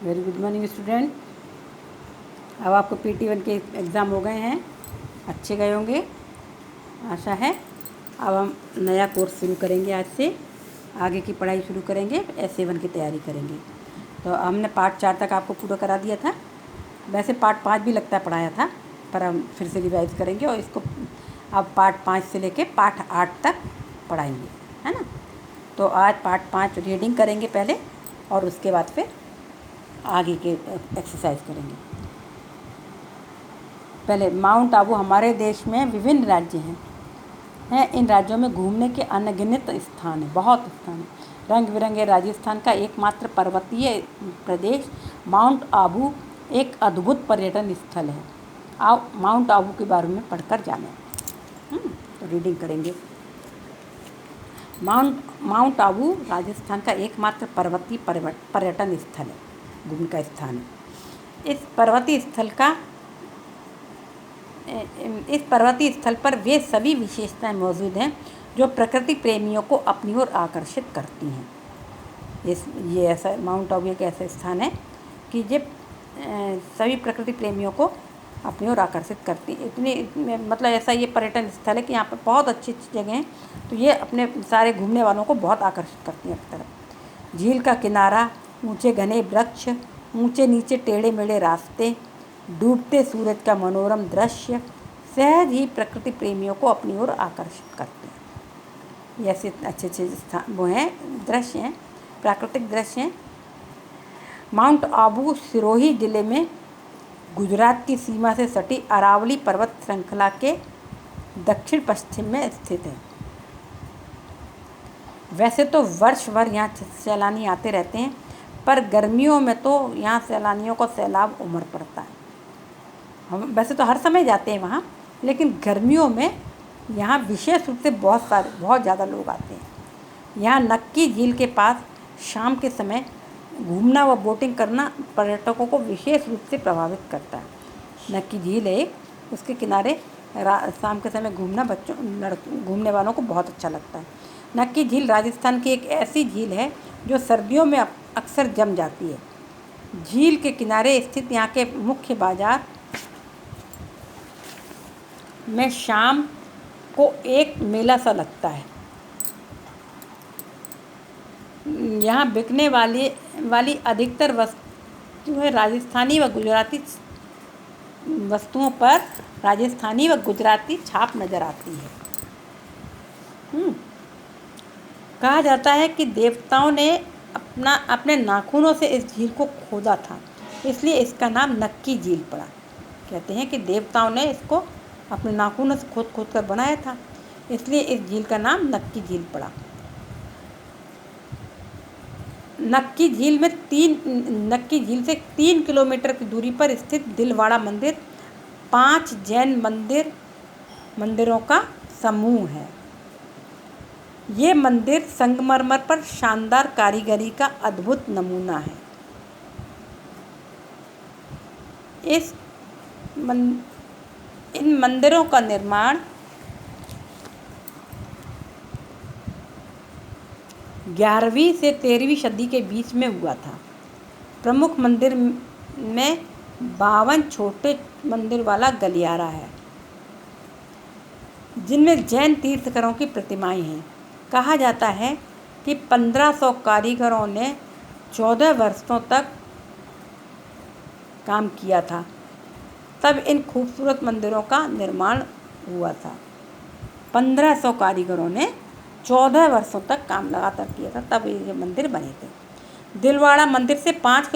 Very good morning student. अब आपको PT1 के एग्ज़ाम हो गए हैं, अच्छे गए होंगे आशा है। अब हम नया कोर्स शुरू करेंगे, आज से आगे की पढ़ाई शुरू करेंगे, S7 की तैयारी करेंगे। तो हमने पार्ट 4 तक आपको पूरा करा दिया था। वैसे पार्ट 5 भी लगता है पढ़ाया था, पर हम फिर से रिवाइज़ करेंगे और इसको अब पार्ट 5 से लेके पार्ट 8 तक पढ़ाएंगे, है ना। तो आज पार्ट 5 रीडिंग करेंगे पहले, और उसके बाद फिर आगे के एक्सरसाइज करेंगे। पहले माउंट आबू हमारे देश में विभिन्न राज्य हैं। इन राज्यों में घूमने के अनगिनत स्थान हैं, बहुत स्थान हैं। रंग बिरंगे राजस्थान का एकमात्र पर्वतीय प्रदेश माउंट आबू एक अद्भुत पर्यटन स्थल है। आओ माउंट आबू के बारे में पढ़कर जानें। तो रीडिंग करेंगे। माउंट आबू राजस्थान का एकमात्र पर्वतीय पर्यटन स्थल है, घूमने का स्थान है। इस पर्वतीय स्थल पर वे सभी विशेषताएं मौजूद हैं जो प्रकृति प्रेमियों को अपनी ओर आकर्षित करती हैं। ये ऐसा माउंट आबू एक ऐसा स्थान है कि जब सभी प्रकृति प्रेमियों को अपनी ओर आकर्षित करती है। मतलब ऐसा ये पर्यटन स्थल है कि यहाँ पर बहुत अच्छी अच्छी जगह हैं, तो ये अपने सारे घूमने वालों को बहुत आकर्षित करती हैं अपनी तरफ। झील का किनारा, ऊंचे घने वृक्ष, ऊंचे नीचे टेढ़े मेढ़े रास्ते, डूबते सूरज का मनोरम दृश्य सहज ही प्रकृति प्रेमियों को अपनी ओर आकर्षित करते हैं। ये ऐसे अच्छे अच्छे स्थान वो हैं, दृश्य हैं, प्राकृतिक दृश्य हैं। माउंट आबू सिरोही जिले में गुजरात की सीमा से सटी अरावली पर्वत श्रृंखला के दक्षिण पश्चिम में स्थित है। वैसे तो वर्ष भर यहाँ सैलानी आते रहते हैं, पर गर्मियों में तो यहाँ सैलानियों को सैलाब उमड़ पड़ता है। हम वैसे तो हर समय जाते हैं वहाँ, लेकिन गर्मियों में यहाँ विशेष रूप से बहुत ज़्यादा लोग आते हैं। यहाँ नक्की झील के पास शाम के समय घूमना व बोटिंग करना पर्यटकों को विशेष रूप से प्रभावित करता है। नक्की झील है, उसके किनारे शाम के समय घूमना घूमने वालों को बहुत अच्छा लगता है। नक्की झील राजस्थान की एक ऐसी झील है जो सर्दियों में अक्सर जम जाती है। झील के किनारे स्थित यहाँ के मुख्य बाजार में शाम को एक मेला सा लगता है। यहाँ बिकने वाली अधिकतर वस्तुएं राजस्थानी व गुजराती वस्तुओं पर राजस्थानी व गुजराती छाप नज़र आती है। कहा जाता है कि देवताओं ने अपने नाखूनों से इस झील को खोदा था, इसलिए इसका नाम नक्की झील पड़ा। कहते हैं कि देवताओं ने इसको अपने नाखूनों से खोद कर बनाया था, इसलिए इस झील का नाम नक्की झील पड़ा। नक्की झील से 3 किलोमीटर की दूरी पर स्थित दिलवाड़ा मंदिर 5 जैन मंदिरों का समूह है। ये मंदिर संगमरमर पर शानदार कारीगरी का अद्भुत नमूना है। इन मंदिरों का निर्माण 11वीं से 13वीं सदी के बीच में हुआ था। प्रमुख मंदिर में 52 छोटे मंदिर वाला गलियारा है, जिनमें जैन तीर्थंकरों की प्रतिमाएं हैं। कहा जाता है कि 1500 कारीगरों ने 14 वर्षों तक काम किया था, तब इन खूबसूरत मंदिरों का निर्माण हुआ था। 1500 कारीगरों ने 14 वर्षों तक काम लगातार किया था, तब ये मंदिर बने थे। दिलवाड़ा मंदिर से 5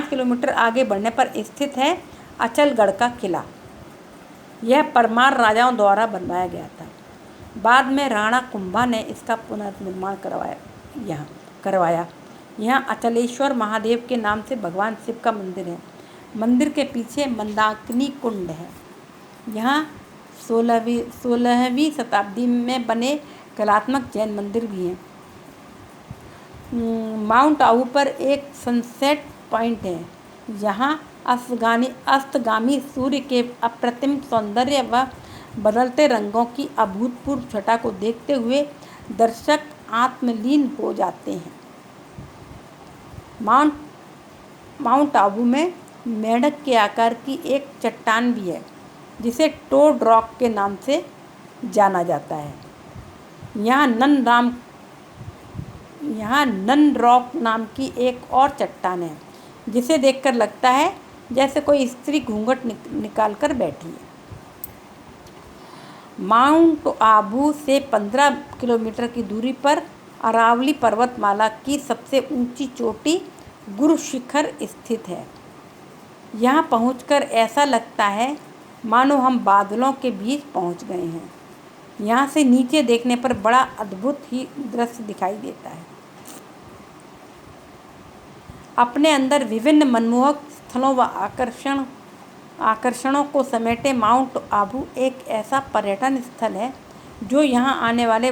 किलोमीटर आगे बढ़ने पर स्थित है अचलगढ़ का किला। यह परमार राजाओं द्वारा बनवाया गया था। बाद में राणा कुंभा ने इसका पुनर्निर्माण करवाया। यहाँ अचलेश्वर महादेव के नाम से भगवान शिव का मंदिर है। मंदिर के पीछे मंदाकिनी कुंड है। यहाँ 16वीं शताब्दी में बने कलात्मक जैन मंदिर भी हैं। माउंट आबू पर एक सनसेट पॉइंट है। यहाँ अस्तगामी सूर्य के अप्रतिम सौंदर्य व बदलते रंगों की अभूतपूर्व छटा को देखते हुए दर्शक आत्मलीन हो जाते हैं। माउंट माउंट आबू में मेंढक के आकार की एक चट्टान भी है जिसे टोड रॉक के नाम से जाना जाता है। यहाँ नन रॉक नाम की एक और चट्टान है जिसे देखकर लगता है जैसे कोई स्त्री घूंघट निकाल कर बैठी है। माउंट आबू से 15 किलोमीटर की दूरी पर अरावली पर्वतमाला की सबसे ऊंची चोटी गुरु शिखर स्थित है। यहाँ पहुंचकर ऐसा लगता है मानो हम बादलों के बीच पहुंच गए हैं। यहाँ से नीचे देखने पर बड़ा अद्भुत ही दृश्य दिखाई देता है। अपने अंदर विभिन्न मनमोहक स्थलों व आकर्षणों को समेटे माउंट आबू एक ऐसा पर्यटन स्थल है जो यहाँ आने वाले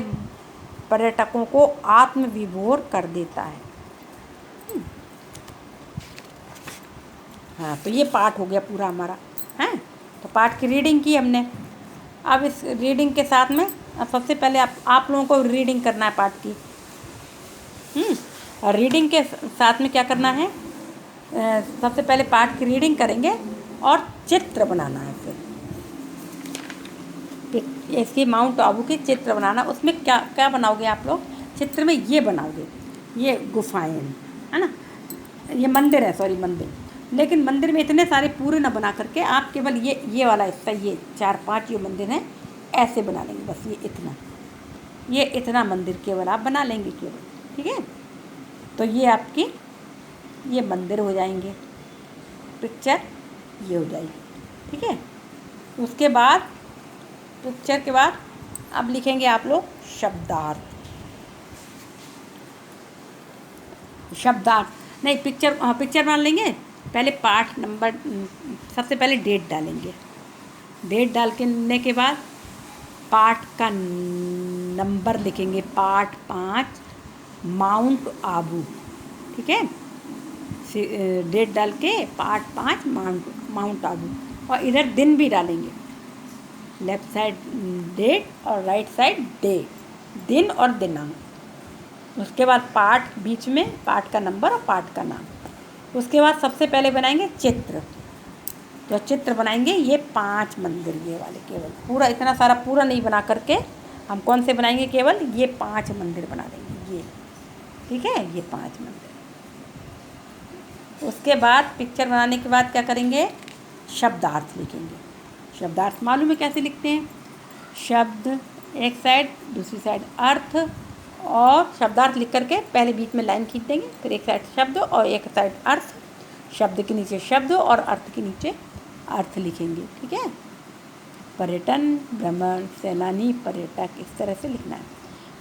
पर्यटकों को आत्मविभोर कर देता है। हाँ, तो ये पाठ हो गया पूरा हमारा। हैं, तो पाठ की रीडिंग की हमने। अब इस रीडिंग के साथ में अब सबसे पहले आप लोगों को रीडिंग करना है पाठ की। और रीडिंग के साथ में क्या करना है, सबसे पहले पाठ की रीडिंग करेंगे और चित्र बनाना है। फिर इसकी माउंट आबू के चित्र बनाना। उसमें क्या क्या बनाओगे आप लोग चित्र में? ये बनाओगे, ये गुफाएं है ना, ये मंदिर है, सॉरी मंदिर। लेकिन मंदिर में इतने सारे पूरे ना बना करके आप केवल ये वाला हिस्सा, ये 4-5 जो मंदिर हैं ऐसे बना लेंगे, बस ये इतना मंदिर केवल आप बना लेंगे केवल। ठीक है, तो ये आपकी ये मंदिर हो जाएंगे, पिक्चर ये हो जाएगी। ठीक है, उसके बाद पिक्चर के बाद अब लिखेंगे आप लोग शब्दार्थ नहीं, पिक्चर बना लेंगे। पहले पाठ नंबर, सबसे पहले डेट डालेंगे। डेट डालने के बाद पाठ का नंबर लिखेंगे, पाठ 5 माउंट आबू। ठीक है, डेट डाल के पाठ 5 माउंट आबू, और इधर दिन भी डालेंगे, लेफ्ट साइड डेट और राइट साइड डेट, दिन और दिनांक। उसके बाद पाठ बीच में, पाठ का नंबर और पाठ का नाम। उसके बाद सबसे पहले बनाएंगे चित्र। तो चित्र बनाएंगे ये 5 मंदिर, ये वाले केवल, पूरा इतना सारा पूरा नहीं बना करके हम कौन से बनाएंगे, केवल ये 5 मंदिर बना देंगे ये। ठीक है, ये 5 मंदिर। उसके बाद पिक्चर बनाने के बाद क्या करेंगे, शब्दार्थ लिखेंगे। शब्दार्थ मालूम है कैसे लिखते हैं? शब्द एक साइड, दूसरी साइड अर्थ, और शब्दार्थ लिख करके पहले बीच में लाइन खींच देंगे, फिर एक साइड शब्द और एक साइड अर्थ, शब्द के नीचे शब्द और अर्थ के नीचे अर्थ लिखेंगे। ठीक है, पर्यटन, भ्रमण, सैलानी, पर्यटक, इस तरह से लिखना है।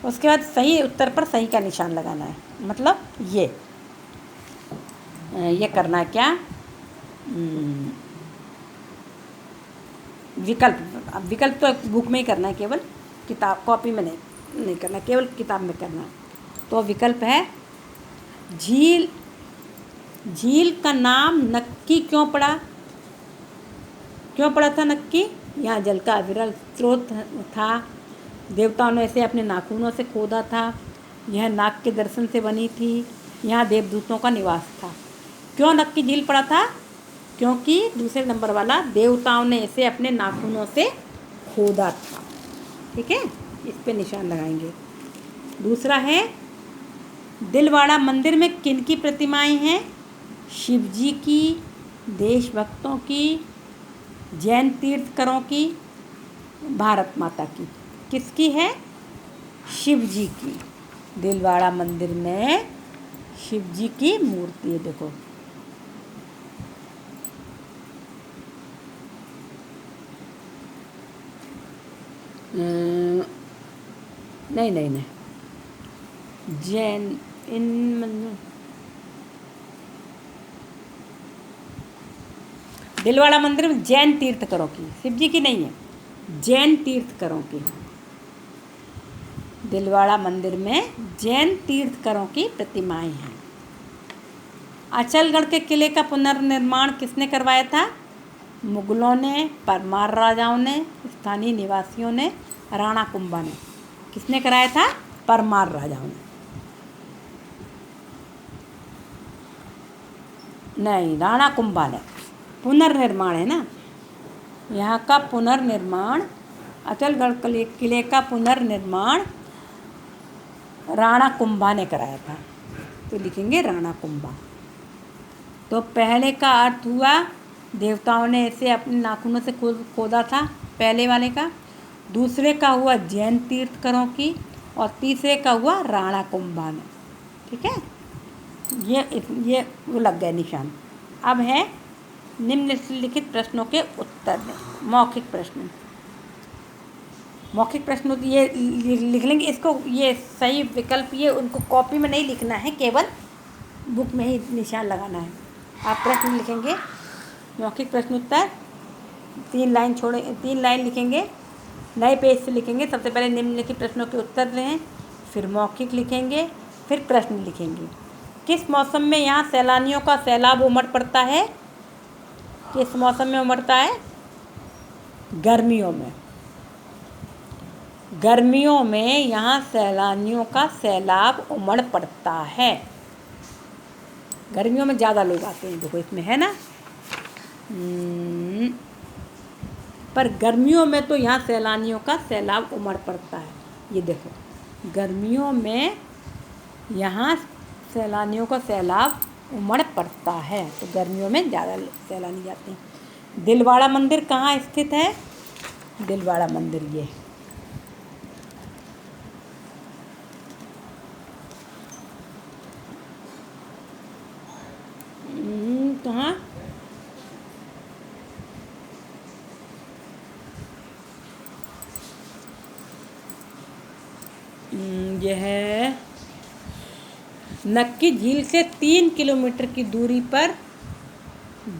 उसके बाद सही उत्तर पर सही का निशान लगाना है, मतलब ये करना है क्या, विकल्प तो बुक में ही करना है, केवल किताब कॉपी में नहीं करना, केवल किताब में करना है। तो विकल्प है झील का नाम नक्की क्यों पड़ा था नक्की? यहाँ जल का अविरल स्रोत था, देवताओं ने इसे अपने नाखूनों से खोदा था, यह नाग के दर्शन से बनी थी, यहाँ देवदूतों का निवास था। क्यों नक्की झील पड़ा था? क्योंकि दूसरे नंबर वाला, देवताओं ने इसे अपने नाखूनों से खोदा था। ठीक है, इस पे निशान लगाएंगे। दूसरा है दिलवाड़ा मंदिर में किन की प्रतिमाएं हैं? शिव जी की, देशभक्तों की, जैन तीर्थकरों की, भारत माता की। किसकी है? शिव जी की। दिलवाड़ा मंदिर में शिव जी की मूर्ति है, देखो। नहीं, जैन दिलवाड़ा मंदिर में जैन तीर्थकरों की, शिव जी की नहीं है, जैन तीर्थकरों की। दिलवाड़ा मंदिर में जैन तीर्थकरों की प्रतिमाएं हैं। अचलगढ़ के किले का पुनर्निर्माण किसने करवाया था? मुगलों ने, परमार राजाओं ने, स्थानीय निवासियों ने, राणा कुंभा ने। किसने कराया था? परमार राजाओं ने। नहीं, राणा कुंभा ने पुनर्निर्माण है ना, यहाँ का पुनर्निर्माण, अचलगढ़ किले का पुनर्निर्माण राणा कुंभा ने कराया था, तो लिखेंगे राणा कुंभा। तो पहले का अर्थ हुआ देवताओं ने इसे अपने नाखूनों से खोदा था, पहले वाले का। दूसरे का हुआ जैन तीर्थकरों की, और तीसरे का हुआ राणा कुंभा ने। ठीक है, ये वो लग गए निशान। अब है निम्नलिखित प्रश्नों के उत्तर दें। मौखिक प्रश्न, मौखिक प्रश्न ये लिख लेंगे इसको, ये सही विकल्प, ये उनको कॉपी में नहीं लिखना है, केवल बुक में ही निशान लगाना है। आप प्रश्न लिखेंगे, मौखिक प्रश्न उत्तर 3 लाइन छोड़े, 3 लाइन लिखेंगे, नए पेज से लिखेंगे। सबसे पहले निम्नलिखित प्रश्नों के उत्तर दें, फिर मौखिक लिखेंगे, फिर प्रश्न लिखेंगे। किस मौसम में यहाँ सैलानियों का सैलाब उमड़ पड़ता है? किस मौसम में उमड़ता है? गर्मियों में। गर्मियों में यहाँ सैलानियों का सैलाब उमड़ पड़ता है। गर्मियों में ज़्यादा लोग आते हैं, देखो इसमें है ना। पर गर्मियों में तो यहाँ सैलानियों का सैलाब उमड़ पड़ता है। ये देखो, गर्मियों में यहाँ सैलानियों का सैलाब उमड़ पड़ता है, तो गर्मियों में ज़्यादा सैलानी जाते हैं। दिलवाड़ा मंदिर कहाँ स्थित है? दिलवाड़ा मंदिर ये कहाँ? यह है नक्की झील से 3 किलोमीटर की दूरी पर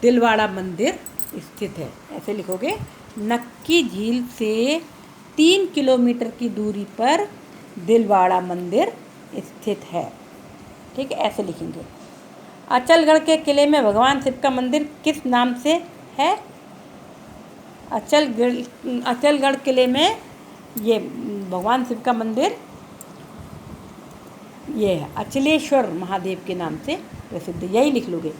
दिलवाड़ा मंदिर स्थित है। ऐसे लिखोगे, नक्की झील से 3 किलोमीटर की दूरी पर दिलवाड़ा मंदिर स्थित है। ठीक है, ऐसे लिखेंगे। अचलगढ़ के किले में भगवान शिव का मंदिर किस नाम से है? अचलगढ़ किले में ये भगवान शिव का मंदिर ये है, अचलेश्वर महादेव के नाम से प्रसिद्ध। यही लिख लोगे,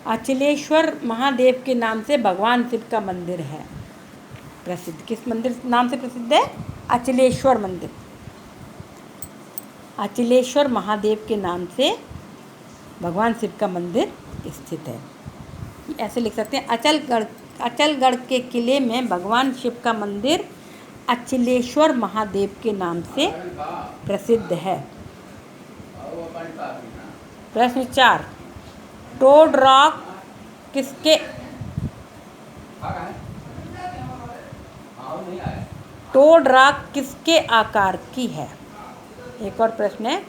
अचलेश्वर महादेव के नाम से भगवान शिव का मंदिर है प्रसिद्ध। किस मंदिर नाम से प्रसिद्ध है? अचलेश्वर मंदिर। अचलेश्वर महादेव के नाम से भगवान शिव का मंदिर स्थित है। ऐसे लिख सकते हैं, अचलगढ़ के किले में भगवान शिव का मंदिर अचलेश्वर महादेव के नाम से प्रसिद्ध है। प्रश्न 4, टोड रॉक किसके आकार की है? एक और प्रश्न है,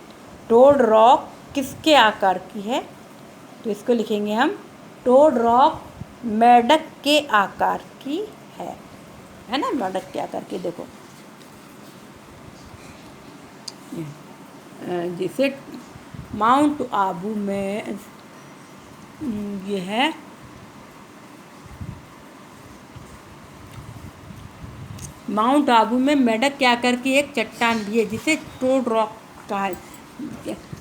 टोड रॉक किसके आकार की है? तो इसको लिखेंगे हम, टोड रॉक मेढक के आकार की है ना, मेढक के आकार की। देखो जैसे माउंट आबू में ये है, माउंट आबू में मेढक के आकार की एक चट्टान भी है जिसे टोड रॉक कहा है।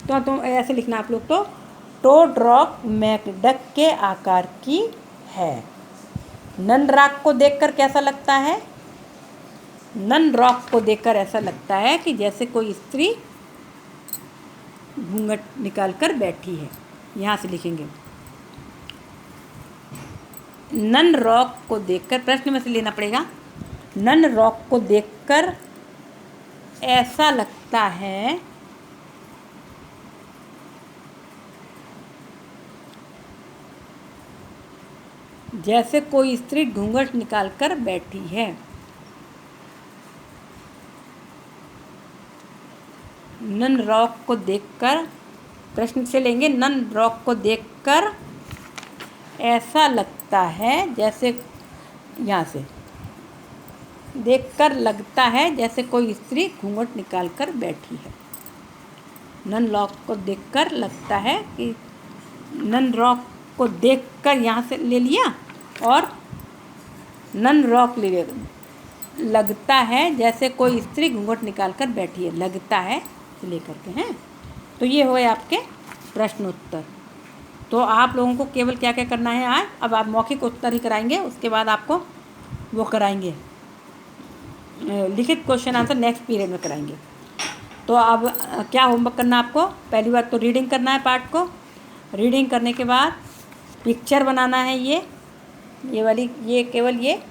तो ऐसे लिखना आप लोग, तो टोड रॉक मेढक के आकार की है। नन रॉक को देखकर कैसा लगता है? नन रॉक को देखकर ऐसा लगता है कि जैसे कोई स्त्री घूंघट निकालकर बैठी है। यहाँ से लिखेंगे, नन रॉक को देखकर, प्रश्न में से लेना पड़ेगा, नन रॉक को देखकर ऐसा लगता है जैसे कोई स्त्री घूंघट निकालकर बैठी है। नन रॉक को देखकर, प्रश्न से लेंगे, नन रॉक को देखकर ऐसा लगता है जैसे, यहाँ से देखकर लगता है जैसे कोई स्त्री घूंघट निकालकर बैठी है। नन रॉक को देखकर लगता है कि, नन रॉक को देखकर यहाँ से ले लिया, और नन रॉक ले लिया, लगता है जैसे कोई स्त्री घूंघट निकालकर बैठी है, लगता है से लेकर के हैं। तो ये हुए आपके प्रश्न उत्तर। तो आप लोगों को केवल क्या क्या करना है आज, अब आप मौखिक उत्तर ही कराएंगे, उसके बाद आपको वो कराएंगे लिखित क्वेश्चन आंसर नेक्स्ट पीरियड में कराएंगे। तो अब क्या होमवर्क करना है आपको, पहली बात तो रीडिंग करना है पार्ट को। रीडिंग करने के बाद पिक्चर बनाना है ये वाली, ये केवल ये।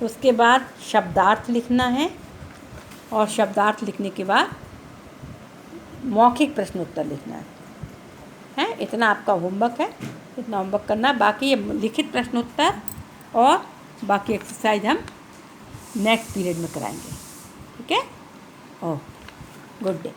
उसके बाद शब्दार्थ लिखना है और शब्दार्थ लिखने के बाद मौखिक प्रश्न उत्तर लिखना है। इतना आपका होमवर्क है, इतना होमवर्क करना। बाकी ये लिखित प्रश्न उत्तर और बाकी एक्सरसाइज हम नेक्स्ट पीरियड में कराएंगे। ठीक है, ओके, गुड डे।